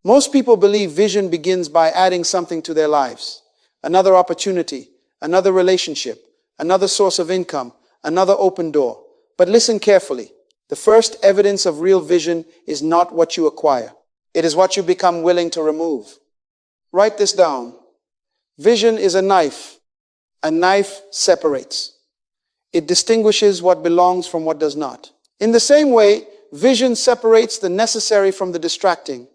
Most people believe vision begins by adding something to their lives. Another opportunity, another relationship, another source of income, another open door. But listen carefully. The first evidence of real vision is not what you acquire. It is what you become willing to remove. Write this down. Vision is a knife. A knife separates. It distinguishes what belongs from what does not. In the same way, vision separates the necessary from the distracting,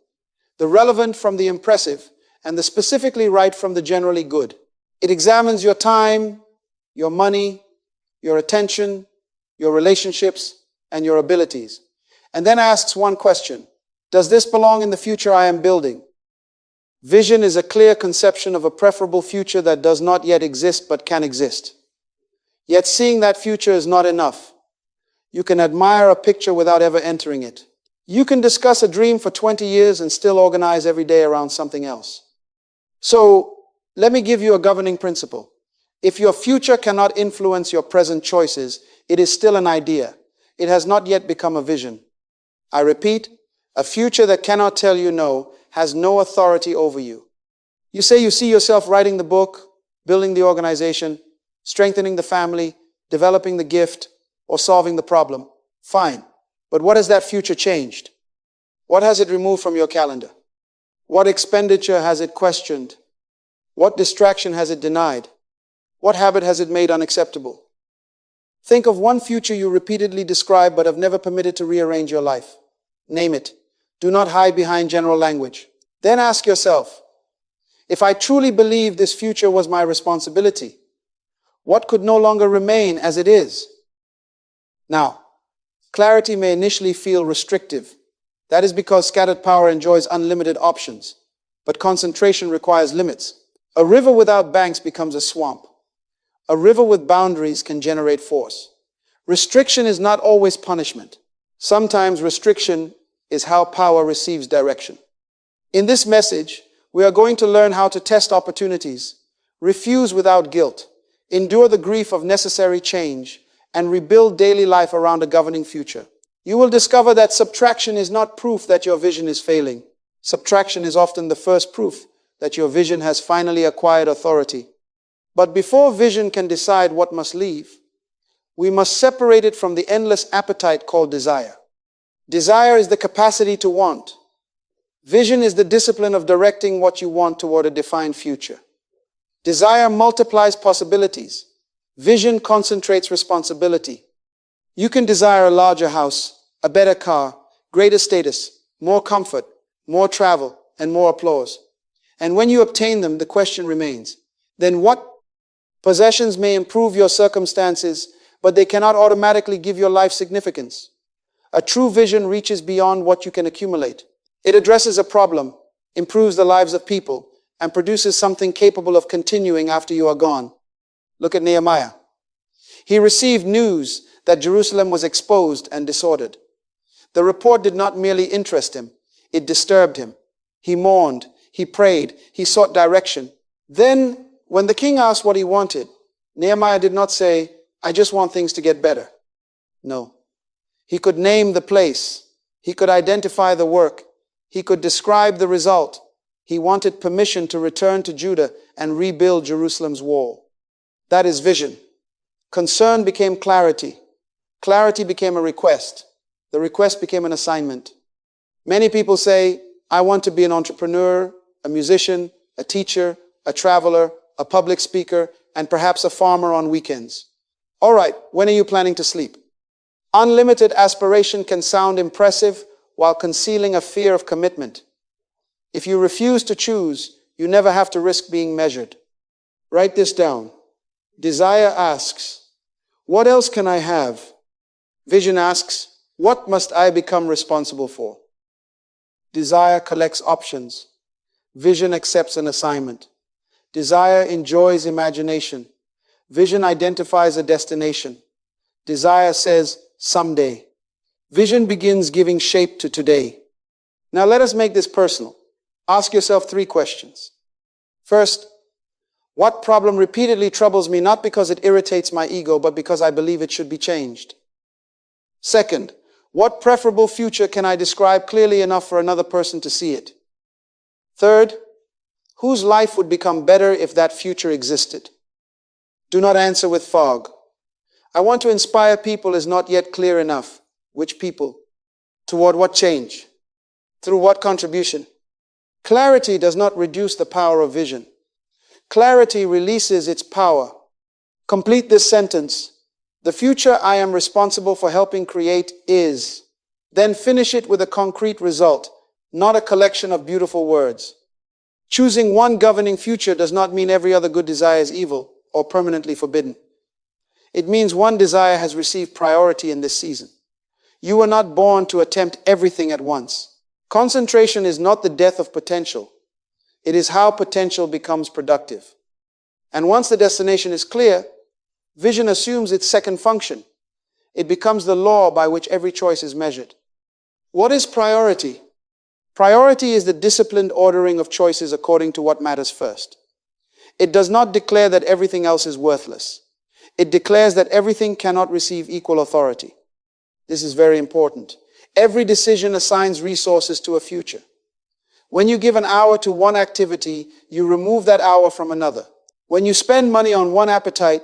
the relevant from the impressive, and the specifically right from the generally good. It examines your time, your money, your attention, your relationships, and your abilities, and then asks one question: does this belong in the future I am building? Vision is a clear conception of a preferable future that does not yet exist but can exist. Yet seeing that future is not enough. You can admire a picture without ever entering it. You can discuss a dream for 20 years and still organize every day around something else. So, let me give you a governing principle. If your future cannot influence your present choices, it is still an idea. It has not yet become a vision. I repeat, a future that cannot tell you no has no authority over you. You say you see yourself writing the book, building the organization, strengthening the family, developing the gift, or solving the problem. Fine. But what has that future changed? What has it removed from your calendar? What expenditure has it questioned? What distraction has it denied? What habit has it made unacceptable? Think of one future you repeatedly describe but have never permitted to rearrange your life. Name it. Do not hide behind general language. Then ask yourself, if I truly believe this future was my responsibility, what could no longer remain as it is? Now, clarity may initially feel restrictive. That is because scattered power enjoys unlimited options, but concentration requires limits. A river without banks becomes a swamp. A river with boundaries can generate force. Restriction is not always punishment. Sometimes restriction is how power receives direction. In this message, we are going to learn how to test opportunities, refuse without guilt, endure the grief of necessary change, and rebuild daily life around a governing future. You will discover that subtraction is not proof that your vision is failing. Subtraction is often the first proof that your vision has finally acquired authority. But before vision can decide what must leave, we must separate it from the endless appetite called desire. Desire is the capacity to want. Vision is the discipline of directing what you want toward a defined future. Desire multiplies possibilities. Vision concentrates responsibility. You can desire a larger house, a better car, greater status, more comfort, more travel, and more applause. And when you obtain them, the question remains, then what? Possessions may improve your circumstances, but they cannot automatically give your life significance. A true vision reaches beyond what you can accumulate. It addresses a problem, improves the lives of people, and produces something capable of continuing after you are gone. Look at Nehemiah. He received news that Jerusalem was exposed and disordered. The report did not merely interest him, it disturbed him. He mourned, he prayed, he sought direction. Then, when the king asked what he wanted, Nehemiah did not say, "I just want things to get better." No. He could name the place. He could identify the work. He could describe the result. He wanted permission to return to Judah and rebuild Jerusalem's wall. That is vision. Concern became clarity. Clarity became a request. The request became an assignment. Many people say, "I want to be an entrepreneur, a musician, a teacher, a traveler, a public speaker, and perhaps a farmer on weekends." All right, when are you planning to sleep? Unlimited aspiration can sound impressive while concealing a fear of commitment. If you refuse to choose, you never have to risk being measured. Write this down. Desire asks, "What else can I have?" Vision asks, "What must I become responsible for?" Desire collects options. Vision accepts an assignment. Desire enjoys imagination. Vision identifies a destination. Desire says, "Someday." Vision begins giving shape to today. Now let us make this personal. Ask yourself 3 questions. First, what problem repeatedly troubles me not because it irritates my ego, but because I believe it should be changed? Second, what preferable future can I describe clearly enough for another person to see it? Third, whose life would become better if that future existed? Do not answer with fog. I want to inspire people is not yet clear enough. Which people? Toward what change? Through what contribution? Clarity does not reduce the power of vision. Clarity releases its power. Complete this sentence. The future I am responsible for helping create is. Then finish it with a concrete result, not a collection of beautiful words. Choosing one governing future does not mean every other good desire is evil or permanently forbidden. It means one desire has received priority in this season. You were not born to attempt everything at once. Concentration is not the death of potential. It is how potential becomes productive. And once the destination is clear, vision assumes its second function. It becomes the law by which every choice is measured. What is priority? Priority is the disciplined ordering of choices according to what matters first. It does not declare that everything else is worthless. It declares that everything cannot receive equal authority. This is very important. Every decision assigns resources to a future. When you give an hour to one activity, you remove that hour from another. When you spend money on one appetite,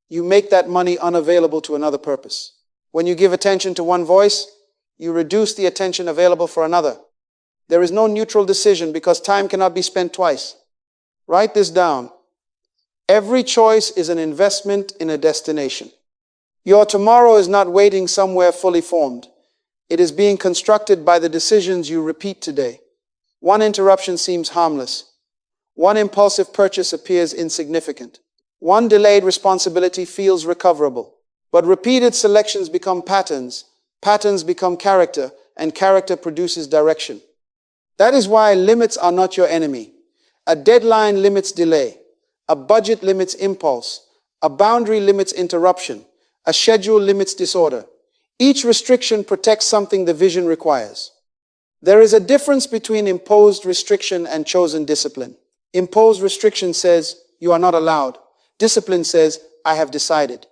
you make that money unavailable to another purpose. When you give attention to one voice, you reduce the attention available for another. There is no neutral decision because time cannot be spent twice. Write this down. Every choice is an investment in a destination. Your tomorrow is not waiting somewhere fully formed. It is being constructed by the decisions you repeat today. One interruption seems harmless. One impulsive purchase appears insignificant. One delayed responsibility feels recoverable. But repeated selections become patterns, patterns become character, and character produces direction. That is why limits are not your enemy. A deadline limits delay. A budget limits impulse. A boundary limits interruption. A schedule limits disorder. Each restriction protects something the vision requires. There is a difference between imposed restriction and chosen discipline. Imposed restriction says, you are not allowed. Discipline says, I have decided.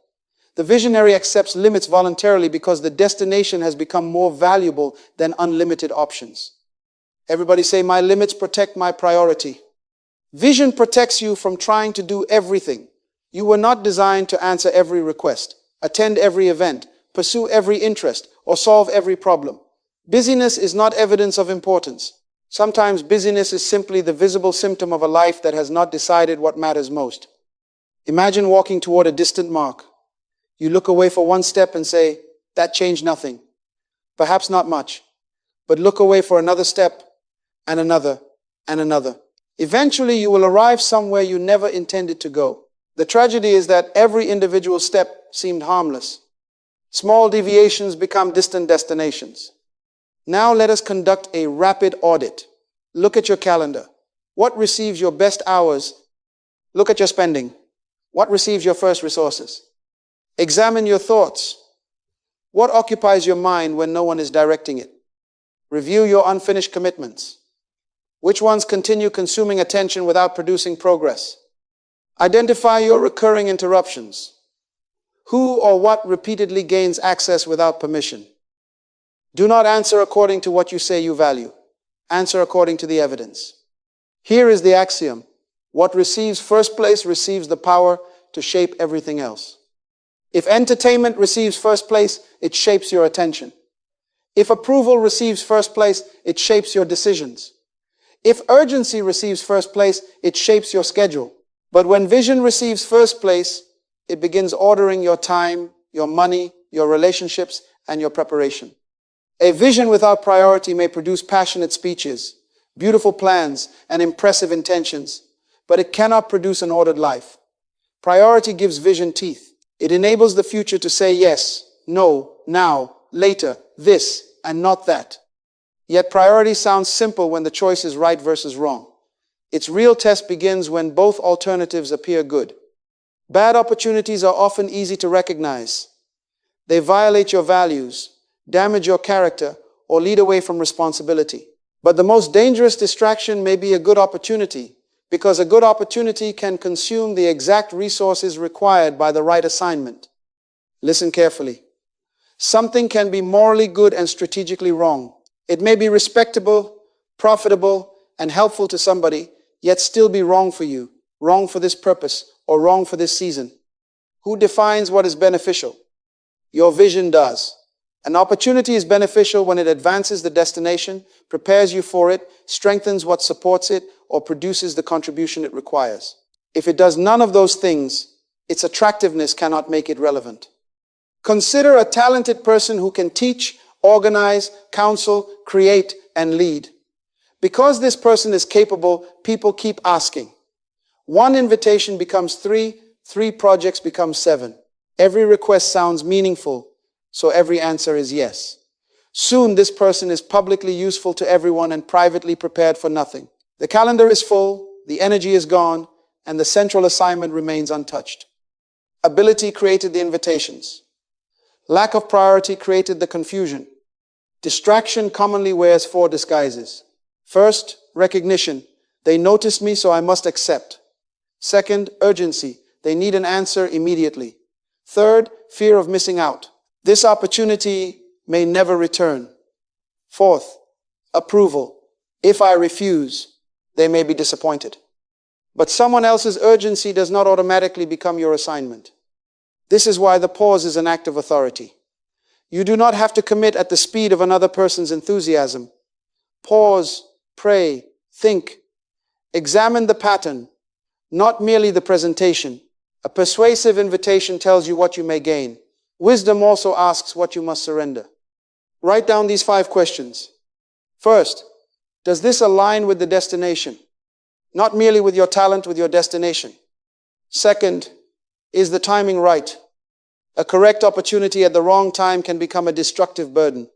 The visionary accepts limits voluntarily because the destination has become more valuable than unlimited options. Everybody say, my limits protect my priority. Vision protects you from trying to do everything. You were not designed to answer every request, attend every event, pursue every interest, or solve every problem. Busyness is not evidence of importance. Sometimes busyness is simply the visible symptom of a life that has not decided what matters most. Imagine walking toward a distant mark. You look away for one step and say, that changed nothing. Perhaps not much, but look away for another step and another and another. Eventually you will arrive somewhere you never intended to go. The tragedy is that every individual step seemed harmless. Small deviations become distant destinations. Now let us conduct a rapid audit. Look at your calendar. What receives your best hours? Look at your spending. What receives your first resources? Examine your thoughts. What occupies your mind when no one is directing it? Review your unfinished commitments. Which ones continue consuming attention without producing progress? Identify your recurring interruptions. Who or what repeatedly gains access without permission? Do not answer according to what you say you value. Answer according to the evidence. Here is the axiom. What receives first place receives the power to shape everything else. If entertainment receives first place, it shapes your attention. If approval receives first place, it shapes your decisions. If urgency receives first place, it shapes your schedule. But when vision receives first place, it begins ordering your time, your money, your relationships, and your preparation. A vision without priority may produce passionate speeches, beautiful plans, and impressive intentions, but it cannot produce an ordered life. Priority gives vision teeth. It enables the future to say yes, no, now, later, this, and not that. Yet priority sounds simple when the choice is right versus wrong. Its real test begins when both alternatives appear good. Bad opportunities are often easy to recognize. They violate your values, damage your character, or lead away from responsibility. But the most dangerous distraction may be a good opportunity, because a good opportunity can consume the exact resources required by the right assignment. Listen carefully. Something can be morally good and strategically wrong. It may be respectable, profitable, and helpful to somebody, yet still be wrong for you, wrong for this purpose, or wrong for this season? Who defines what is beneficial? Your vision does. An opportunity is beneficial when it advances the destination, prepares you for it, strengthens what supports it, or produces the contribution it requires. If it does none of those things, its attractiveness cannot make it relevant. Consider a talented person who can teach, organize, counsel, create, and lead. Because this person is capable, people keep asking. One invitation becomes 3, 3 projects become 7. Every request sounds meaningful, so every answer is yes. Soon this person is publicly useful to everyone and privately prepared for nothing. The calendar is full, the energy is gone, and the central assignment remains untouched. Ability created the invitations. Lack of priority created the confusion. Distraction commonly wears 4 disguises. First, recognition. They notice me, so I must accept. Second, urgency. They need an answer immediately. Third, fear of missing out. This opportunity may never return. Fourth, approval. If I refuse, they may be disappointed. But someone else's urgency does not automatically become your assignment. This is why the pause is an act of authority. You do not have to commit at the speed of another person's enthusiasm. Pause, pray, think. Examine the pattern, not merely the presentation. A persuasive invitation tells you what you may gain. Wisdom also asks what you must surrender. Write down these 5 questions. First, does this align with the destination? Not merely with your talent, with your destination. Second, is the timing right? A correct opportunity at the wrong time can become a destructive burden.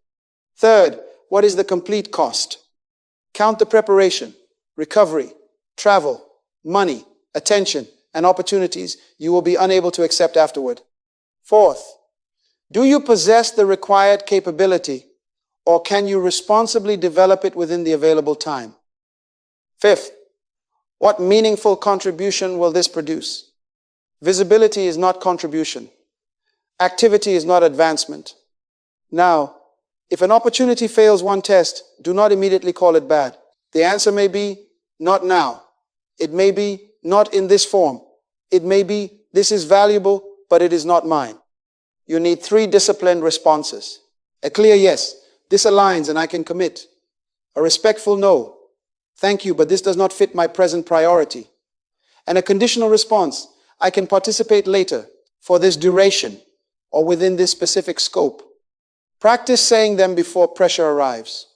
Third, what is the complete cost? Count the preparation, recovery, travel, money, attention, and opportunities you will be unable to accept afterward. Fourth, do you possess the required capability, or can you responsibly develop it within the available time? Fifth, what meaningful contribution will this produce? Visibility is not contribution. Activity is not advancement. Now, if an opportunity fails one test, do not immediately call it bad. The answer may be, not now. It may be, not in this form. It may be, this is valuable, but it is not mine. You need 3 disciplined responses. A clear yes, this aligns and I can commit. A respectful no, thank you, but this does not fit my present priority. And a conditional response, I can participate later, for this duration, or within this specific scope. Practice saying them before pressure arrives.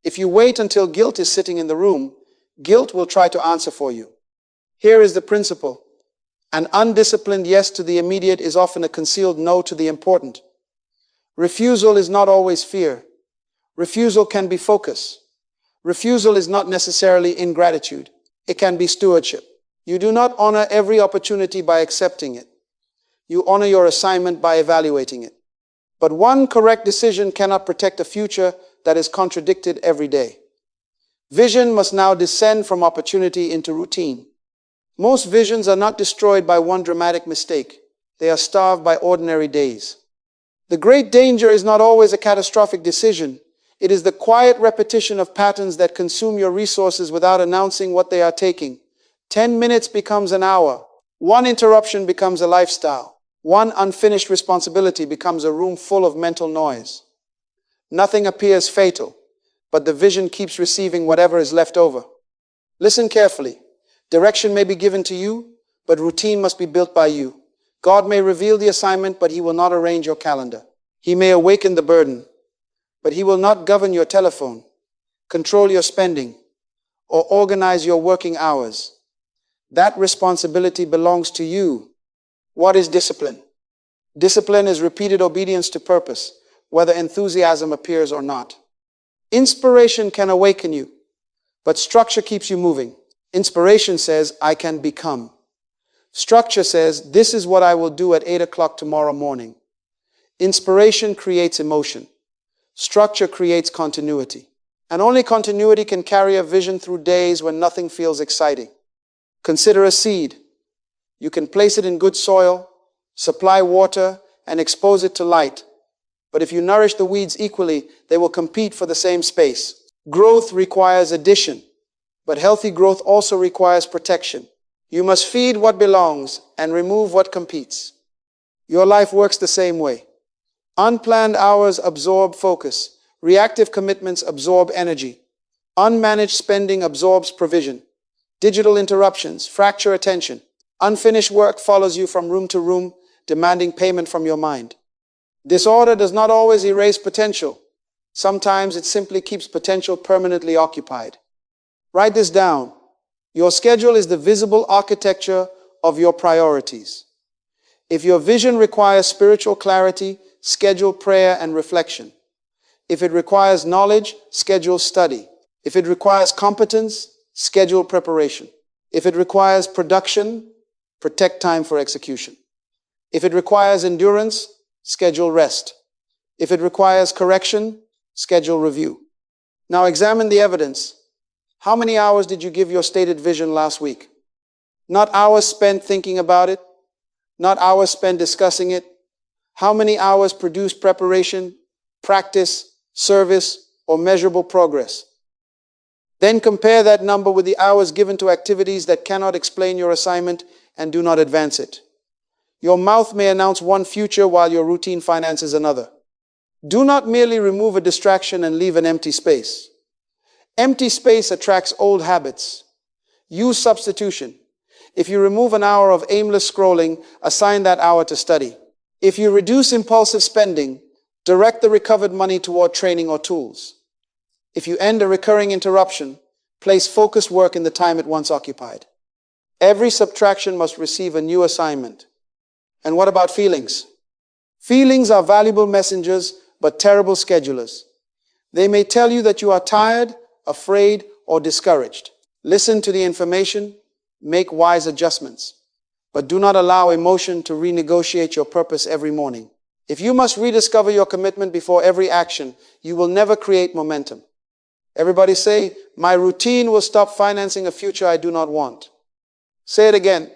If you wait until guilt is sitting in the room, guilt will try to answer for you. Here is the principle. An undisciplined yes to the immediate is often a concealed no to the important. Refusal is not always fear. Refusal can be focus. Refusal is not necessarily ingratitude. It can be stewardship. You do not honor every opportunity by accepting it. You honor your assignment by evaluating it. But one correct decision cannot protect a future that is contradicted every day. Vision must now descend from opportunity into routine. Most visions are not destroyed by one dramatic mistake. They are starved by ordinary days. The great danger is not always a catastrophic decision. It is the quiet repetition of patterns that consume your resources without announcing what they are taking. 10 minutes becomes an hour. One interruption becomes a lifestyle. One unfinished responsibility becomes a room full of mental noise. Nothing appears fatal, but the vision keeps receiving whatever is left over. Listen carefully. Direction may be given to you, but routine must be built by you. God may reveal the assignment, but He will not arrange your calendar. He may awaken the burden, but He will not govern your telephone, control your spending, or organize your working hours. That responsibility belongs to you. What is discipline? Discipline is repeated obedience to purpose, whether enthusiasm appears or not. Inspiration can awaken you, but structure keeps you moving. Inspiration says, I can become. Structure says, this is what I will do at 8 o'clock tomorrow morning. Inspiration creates emotion. Structure creates continuity. And only continuity can carry a vision through days when nothing feels exciting. Consider a seed. You can place it in good soil, supply water, and expose it to light. But if you nourish the weeds equally, they will compete for the same space. Growth requires addition. But healthy growth also requires protection. You must feed what belongs and remove what competes. Your life works the same way. Unplanned hours absorb focus. Reactive commitments absorb energy. Unmanaged spending absorbs provision. Digital interruptions fracture attention. Unfinished work follows you from room to room, demanding payment from your mind. Disorder does not always erase potential. Sometimes it simply keeps potential permanently occupied. Write this down. Your schedule is the visible architecture of your priorities. If your vision requires spiritual clarity, schedule prayer and reflection. If it requires knowledge, schedule study. If it requires competence, schedule preparation. If it requires production, protect time for execution. If it requires endurance, schedule rest. If it requires correction, schedule review. Now examine the evidence. How many hours did you give your stated vision last week? Not hours spent thinking about it, not hours spent discussing it. How many hours produced preparation, practice, service, or measurable progress? Then compare that number with the hours given to activities that cannot explain your assignment and do not advance it. Your mouth may announce one future while your routine finances another. Do not merely remove a distraction and leave an empty space. Empty space attracts old habits. Use substitution. If you remove an hour of aimless scrolling, assign that hour to study. If you reduce impulsive spending, direct the recovered money toward training or tools. If you end a recurring interruption, place focused work in the time it once occupied. Every subtraction must receive a new assignment. And what about feelings? Feelings are valuable messengers, but terrible schedulers. They may tell you that you are tired, afraid, or discouraged. Listen to the information, make wise adjustments, but do not allow emotion to renegotiate your purpose every morning. If you must rediscover your commitment before every action, you will never create momentum. Everybody say, my routine will stop financing a future I do not want. Say it again.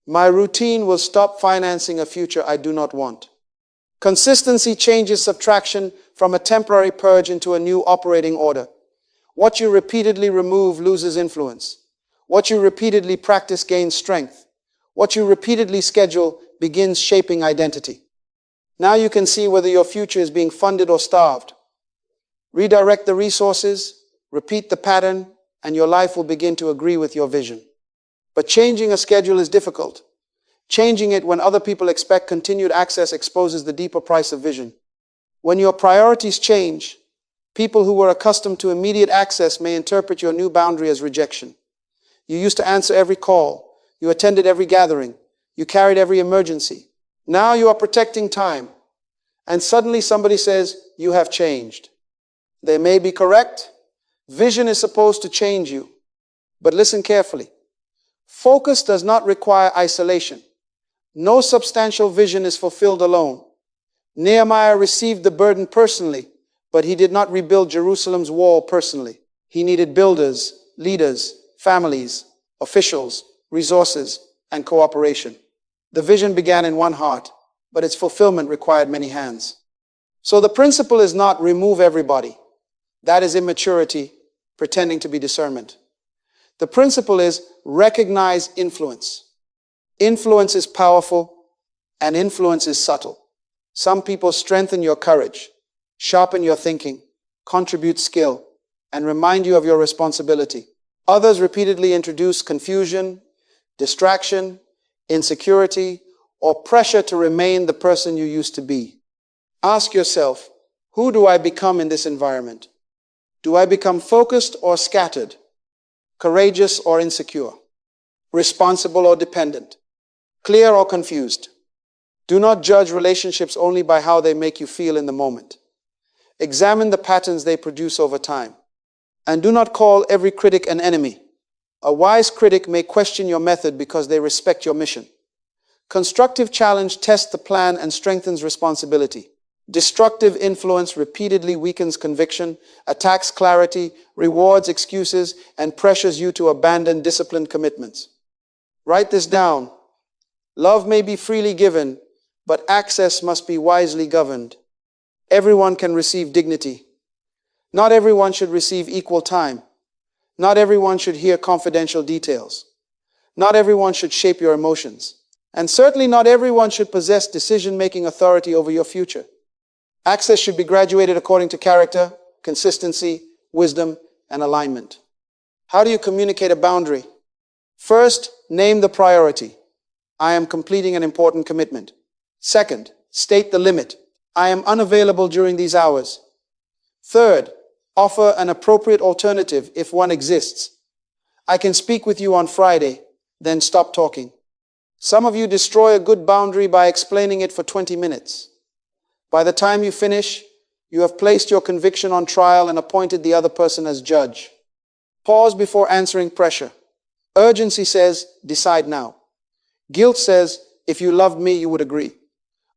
My routine will stop financing a future I do not want. Consistency changes subtraction from a temporary purge into a new operating order. What you repeatedly remove loses influence. What you repeatedly practice gains strength. What you repeatedly schedule begins shaping identity. Now you can see whether your future is being funded or starved. Redirect the resources, repeat the pattern, and your life will begin to agree with your vision. But changing a schedule is difficult. Changing it when other people expect continued access exposes the deeper price of vision. When your priorities change, people who were accustomed to immediate access may interpret your new boundary as rejection. You used to answer every call. You attended every gathering. You carried every emergency. Now you are protecting time. And suddenly somebody says, you have changed. They may be correct. Vision is supposed to change you. But listen carefully. Focus does not require isolation. No substantial vision is fulfilled alone. Nehemiah received the burden personally, but he did not rebuild Jerusalem's wall personally. He needed builders, leaders, families, officials, resources, and cooperation. The vision began in one heart, but its fulfillment required many hands. So the principle is not remove everybody. That is immaturity, pretending to be discernment. The principle is recognize influence. Influence is powerful, and influence is subtle. Some people strengthen your courage, sharpen your thinking, contribute skill, and remind you of your responsibility. Others repeatedly introduce confusion, distraction, insecurity, or pressure to remain the person you used to be. Ask yourself, who do I become in this environment? Do I become focused or scattered? Courageous or insecure? Responsible or dependent? Clear or confused? Do not judge relationships only by how they make you feel in the moment. Examine the patterns they produce over time. And do not call every critic an enemy. A wise critic may question your method because they respect your mission. Constructive challenge tests the plan and strengthens responsibility. Destructive influence repeatedly weakens conviction, attacks clarity, rewards excuses, and pressures you to abandon disciplined commitments. Write this down. Love may be freely given, but access must be wisely governed. Everyone can receive dignity. Not everyone should receive equal time. Not everyone should hear confidential details. Not everyone should shape your emotions. And certainly not everyone should possess decision-making authority over your future. Access should be graduated according to character, consistency, wisdom, and alignment. How do you communicate a boundary? First, name the priority. I am completing an important commitment. Second, state the limit. I am unavailable during these hours. Third, offer an appropriate alternative if one exists. I can speak with you on Friday, then stop talking. Some of you destroy a good boundary by explaining it for 20 minutes. By the time you finish, you have placed your conviction on trial and appointed the other person as judge. Pause before answering pressure. Urgency says, decide now. Guilt says, if you loved me, you would agree.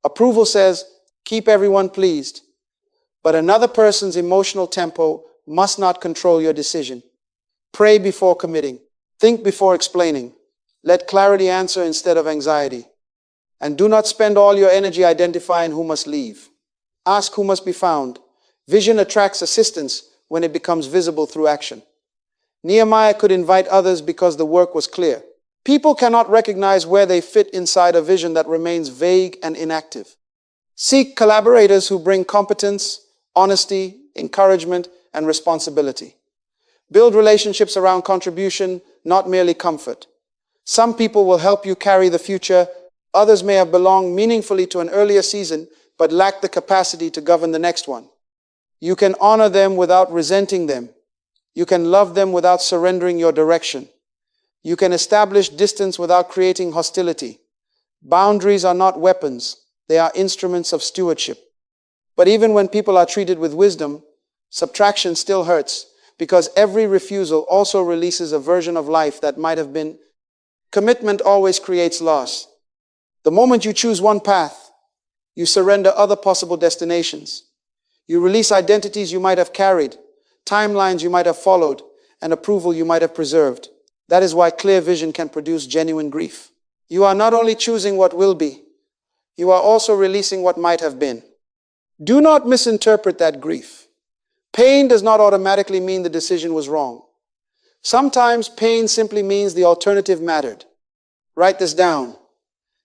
Approval says, keep everyone pleased. But another person's emotional tempo must not control your decision. Pray before committing. Think before explaining. Let clarity answer instead of anxiety. And do not spend all your energy identifying who must leave. Ask who must be found. Vision attracts assistance when it becomes visible through action. Nehemiah could invite others because the work was clear. People cannot recognize where they fit inside a vision that remains vague and inactive. Seek collaborators who bring competence, honesty, encouragement, and responsibility. Build relationships around contribution, not merely comfort. Some people will help you carry the future. Others may have belonged meaningfully to an earlier season, but lack the capacity to govern the next one. You can honor them without resenting them. You can love them without surrendering your direction. You can establish distance without creating hostility. Boundaries are not weapons. They are instruments of stewardship. But even when people are treated with wisdom, subtraction still hurts, because every refusal also releases a version of life that might have been. Commitment always creates loss. The moment you choose one path, you surrender other possible destinations. You release identities you might have carried, timelines you might have followed, and approval you might have preserved. That is why clear vision can produce genuine grief. You are not only choosing what will be, you are also releasing what might have been. Do not misinterpret that grief. Pain does not automatically mean the decision was wrong. Sometimes pain simply means the alternative mattered. Write this down.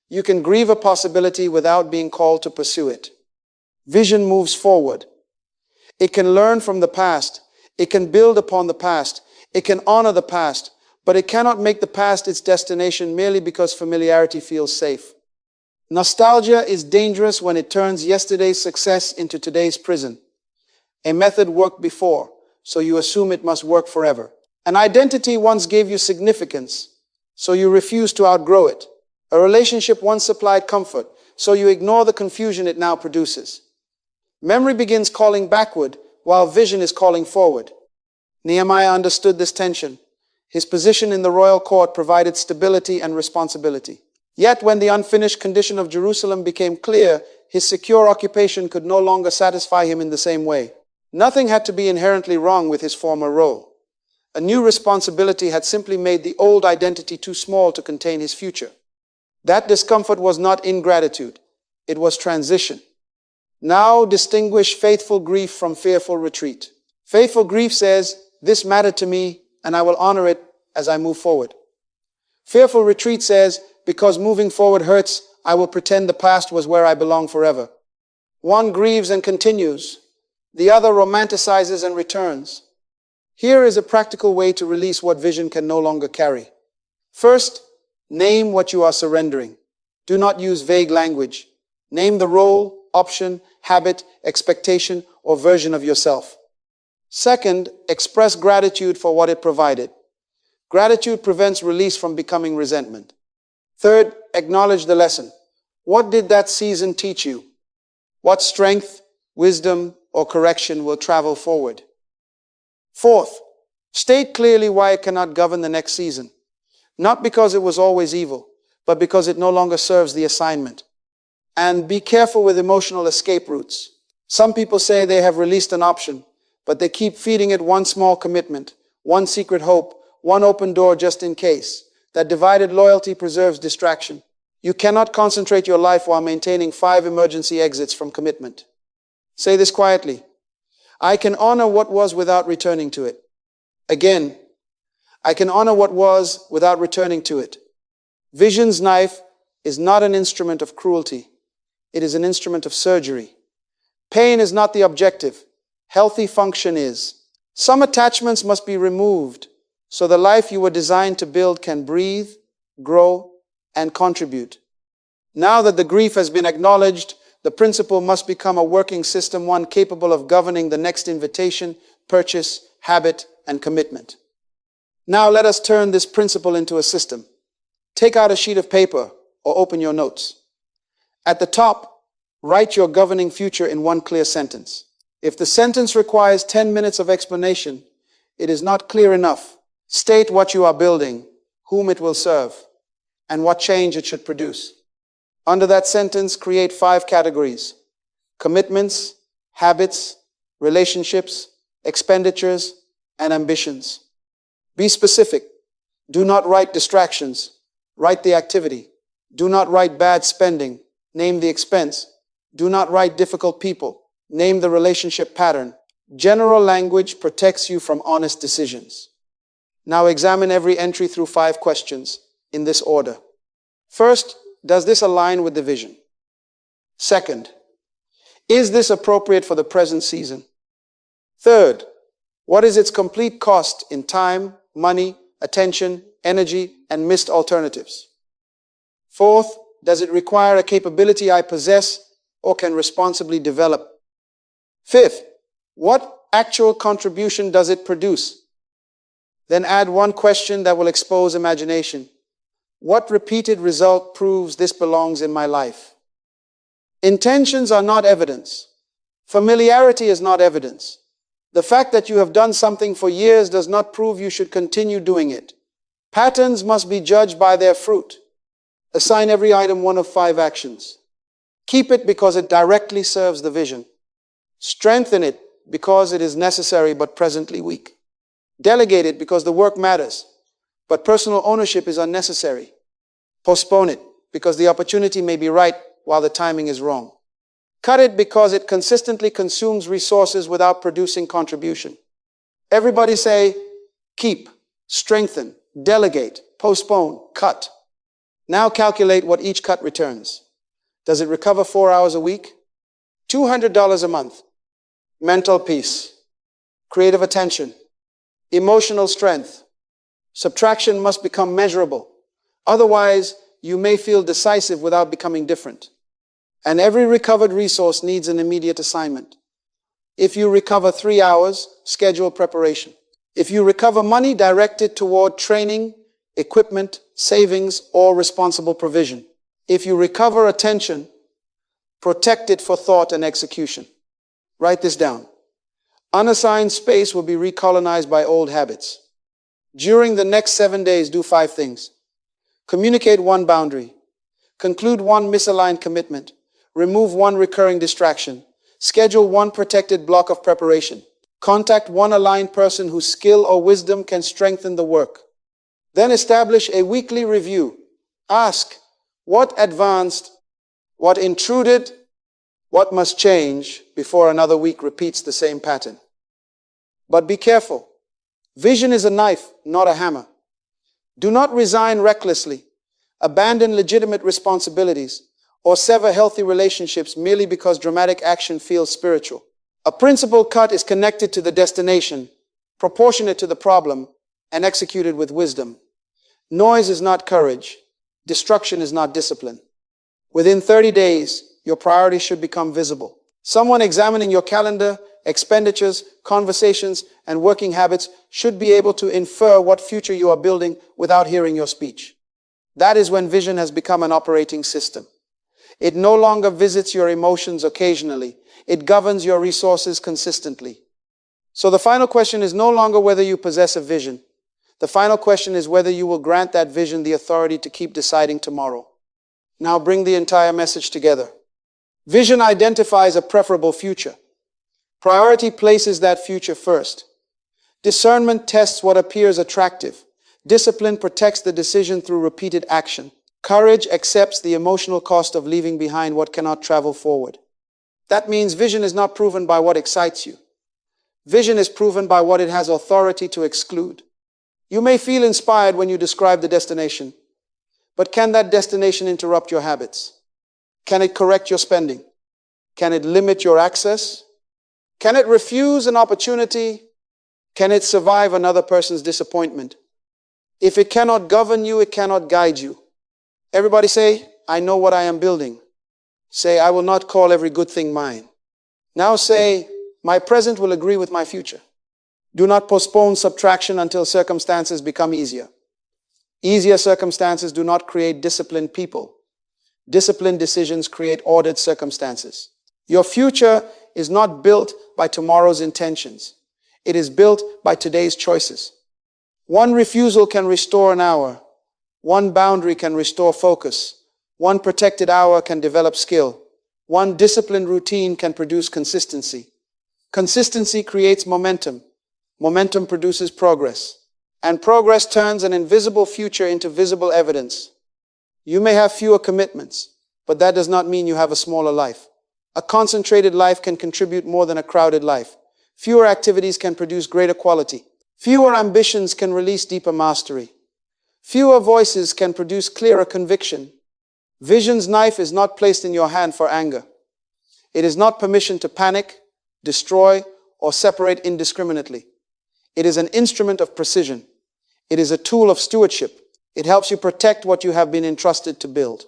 You can grieve a possibility without being called to pursue it. Vision moves forward. It can learn from the past. It can build upon the past. It can honor the past. But it cannot make the past its destination merely because familiarity feels safe. Nostalgia is dangerous when it turns yesterday's success into today's prison. A method worked before, so you assume it must work forever. An identity once gave you significance, so you refuse to outgrow it. A relationship once supplied comfort, so you ignore the confusion it now produces. Memory begins calling backward, while vision is calling forward. Nehemiah understood this tension. His position in the royal court provided stability and responsibility. Yet when the unfinished condition of Jerusalem became clear, his secure occupation could no longer satisfy him in the same way. Nothing had to be inherently wrong with his former role. A new responsibility had simply made the old identity too small to contain his future. That discomfort was not ingratitude. It was transition. Now distinguish faithful grief from fearful retreat. Faithful grief says, this mattered to me, and I will honor it as I move forward. Fearful retreat says, because moving forward hurts, I will pretend the past was where I belong forever. One grieves and continues. The other romanticizes and returns. Here is a practical way to release what vision can no longer carry. First, name what you are surrendering. Do not use vague language. Name the role, option, habit, expectation, or version of yourself. Second, express gratitude for what it provided. Gratitude prevents release from becoming resentment. Third, acknowledge the lesson. What did that season teach you? What strength, wisdom, or correction will travel forward? Fourth, state clearly why it cannot govern the next season. Not because it was always evil, but because it no longer serves the assignment. And be careful with emotional escape routes. Some people say they have released an option, but they keep feeding it one small commitment, one secret hope, one open door just in case. That divided loyalty preserves distraction. You cannot concentrate your life while maintaining 5 emergency exits from commitment. Say this quietly. I can honor what was without returning to it. Again, I can honor what was without returning to it. Vision's knife is not an instrument of cruelty. It is an instrument of surgery. Pain is not the objective. Healthy function is. Some attachments must be removed so the life you were designed to build can breathe, grow, and contribute. Now that the grief has been acknowledged, the principle must become a working system, one capable of governing the next invitation, purchase, habit, and commitment. Now let us turn this principle into a system. Take out a sheet of paper or open your notes. At the top, write your governing future in one clear sentence. If the sentence requires 10 minutes of explanation, it is not clear enough. State what you are building, whom it will serve, and what change it should produce. Under that sentence, create 5 categories: commitments, habits, relationships, expenditures, and ambitions. Be specific. Do not write distractions. Write the activity. Do not write bad spending. Name the expense. Do not write difficult people. Name the relationship pattern. General language protects you from honest decisions. Now examine every entry through 5 questions in this order. First, does this align with the vision? Second, is this appropriate for the present season? Third, what is its complete cost in time, money, attention, energy, and missed alternatives? Fourth, does it require a capability I possess or can responsibly develop? Fifth, what actual contribution does it produce? Then add one question that will expose imagination. What repeated result proves this belongs in my life? Intentions are not evidence. Familiarity is not evidence. The fact that you have done something for years does not prove you should continue doing it. Patterns must be judged by their fruit. Assign every item one of 5 actions. Keep it because it directly serves the vision. Strengthen it because it is necessary but presently weak. Delegate it because the work matters, but personal ownership is unnecessary. Postpone it because the opportunity may be right while the timing is wrong. Cut it because it consistently consumes resources without producing contribution. Everybody say, keep, strengthen, delegate, postpone, cut. Now calculate what each cut returns. Does it recover 4 hours a week? $200 a month. Mental peace, creative attention, emotional strength. Subtraction must become measurable. Otherwise, you may feel decisive without becoming different. And every recovered resource needs an immediate assignment. If you recover 3 hours, schedule preparation. If you recover money, direct it toward training, equipment, savings, or responsible provision. If you recover attention, protect it for thought and execution. Write this down. Unassigned space will be recolonized by old habits. During the next 7 days, do 5 things. Communicate 1 boundary. Conclude 1 misaligned commitment. Remove 1 recurring distraction. Schedule 1 protected block of preparation. Contact 1 aligned person whose skill or wisdom can strengthen the work. Then establish a weekly review. Ask, what advanced, what intruded, what must change before another week repeats the same pattern? But be careful. Vision is a knife, not a hammer. Do not resign recklessly, abandon legitimate responsibilities, or sever healthy relationships merely because dramatic action feels spiritual. A principal cut is connected to the destination, proportionate to the problem, and executed with wisdom. Noise is not courage. Destruction is not discipline. Within 30 days, your priorities should become visible. Someone examining your calendar, expenditures, conversations, and working habits should be able to infer what future you are building without hearing your speech. That is when vision has become an operating system. It no longer visits your emotions occasionally. It governs your resources consistently. So the final question is no longer whether you possess a vision. The final question is whether you will grant that vision the authority to keep deciding tomorrow. Now bring the entire message together. Vision identifies a preferable future. Priority places that future first. Discernment tests what appears attractive. Discipline protects the decision through repeated action. Courage accepts the emotional cost of leaving behind what cannot travel forward. That means vision is not proven by what excites you. Vision is proven by what it has authority to exclude. You may feel inspired when you describe the destination, but can that destination interrupt your habits? Can it correct your spending? Can it limit your access? Can it refuse an opportunity? Can it survive another person's disappointment? If it cannot govern you, it cannot guide you. Everybody say, I know what I am building. Say, I will not call every good thing mine. Now say, my present will agree with my future. Do not postpone subtraction until circumstances become easier. Easier circumstances do not create disciplined people. Disciplined decisions create ordered circumstances. Your future is not built by tomorrow's intentions. It is built by today's choices. One refusal can restore an hour. One boundary can restore focus. One protected hour can develop skill. One disciplined routine can produce consistency. Consistency creates momentum. Momentum produces progress. And progress turns an invisible future into visible evidence. You may have fewer commitments, but that does not mean you have a smaller life. A concentrated life can contribute more than a crowded life. Fewer activities can produce greater quality. Fewer ambitions can release deeper mastery. Fewer voices can produce clearer conviction. Vision's knife is not placed in your hand for anger. It is not permission to panic, destroy, or separate indiscriminately. It is an instrument of precision. It is a tool of stewardship. It helps you protect what you have been entrusted to build.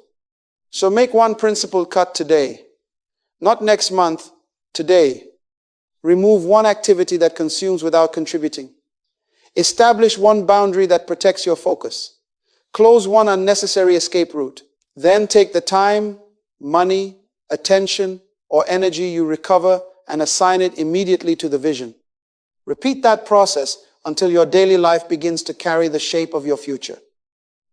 So make one principled cut today. Not next month, today. Remove one activity that consumes without contributing. Establish one boundary that protects your focus. Close one unnecessary escape route. Then take the time, money, attention, or energy you recover and assign it immediately to the vision. Repeat that process until your daily life begins to carry the shape of your future.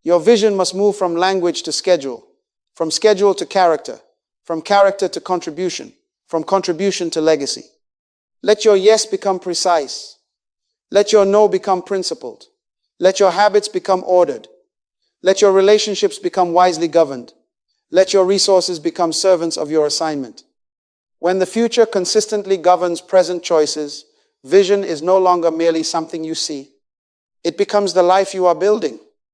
Your vision must move from language to schedule, from schedule to character, from character to contribution, from contribution to legacy. Let your yes become precise. Let your no become principled. Let your habits become ordered. Let your relationships become wisely governed. Let your resources become servants of your assignment. When the future consistently governs present choices, vision is no longer merely something you see. It becomes the life you are building.